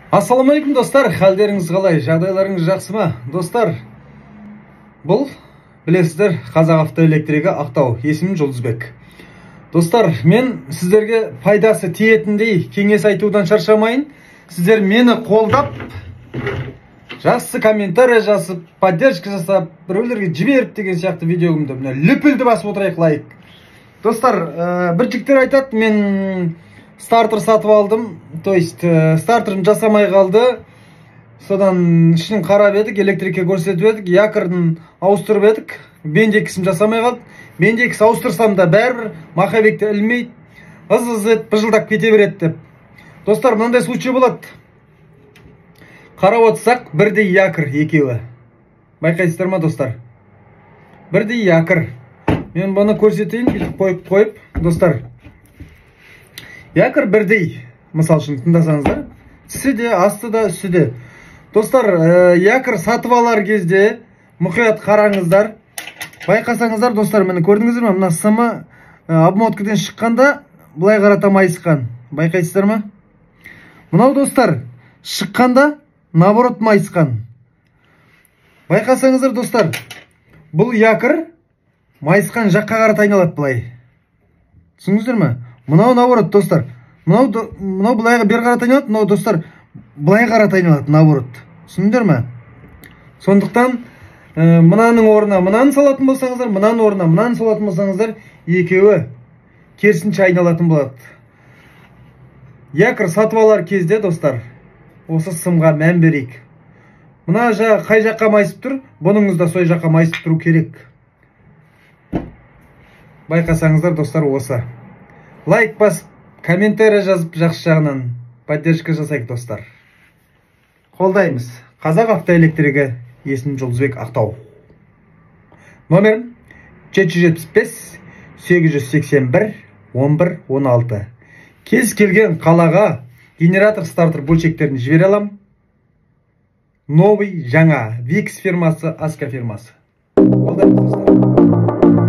Ассалаумағалейкум достар, халдеріңіз қалай, жағдайларыңыз жақсы ма? Достар, бұл білесіздер Қазақ автоэлектрігі Ақтау, есімім Жұлдызбек. Достар, мен сіздерге пайдасы тиетіндей кеңес айтудан шаршамайын. Сіздер мені қолдап, жақсы комментарий жазып, поддержка жасап, біреулерге жіберіп деген сияқты видеомды лүпілді басып отырайық лайк. Достар, бір жігіттер айтады, мен стартер сатып алдым, то есть стартерін жасамай қалды, содан ішін қарап едік, электрикке көрсетіп едік, якорын ауыстырып едік, бендекісін жасамай қалды. Бендекісі ауыстырсам да бәрібір махабекті ілмейді, ыз-ыз быжылдап кете береді деп. Достар, мынандай случай болады. Қарап отырсақ, бірдей якор екеуі. Байқайсыздар ма, достар? Бірдей якор. Мен бұны көрсетейін, қойып, достар. Якор бірдей, мысал үшін тыңдасаңыздар, түсі де, асты да, үсі де. Достар, якор сатып алар кезде мұқият қараңыздар. Байқасаңыздар, достар, мені көрдіңіздер ме? Мына сымы обмоткадан шыққанда бұлай қарата майысқан. Байқайсыздар ма? Мынау, достар, шыққанда наоборот майысқан. Байқасаңыздар, достар, бұл якор майысқан жаққа қарата айналады бұлай. Түсіңіздер ме? Мынау наоборот, достар. Мынау бұлайға бер қарата айналады, мынау, достар, бұлай қарата айналады, наоборот. Түсіндіңдер ме? Сондықтан мынаның орнына мынаны салатын болсаңыздар, мынаның орнына мынаны салатын болсаңыздар, екеуі керісінше айналатын болады. Якор сатып алар кезде, достар, осы сымға мән берейік. Мына қай жаққа майысып тұр, бұныңыз да сой жаққа майысып тұру керек. Байқасаңыздар, достар, осы. Лайк басып, комментарий жазып, жақсы жағынан поддержка жасайық, достар. Қолдаймыз. Қазақ автоэлектрігі, есімім Жұлдызбек, Ақтау. Номерім 775-881-11-16. Кез келген қалаға генератор стартер бөлшектерін жібере алам. Новый, жаңа, Викс фирмасы, Аска фирмасы. Қолдаймыз, достар.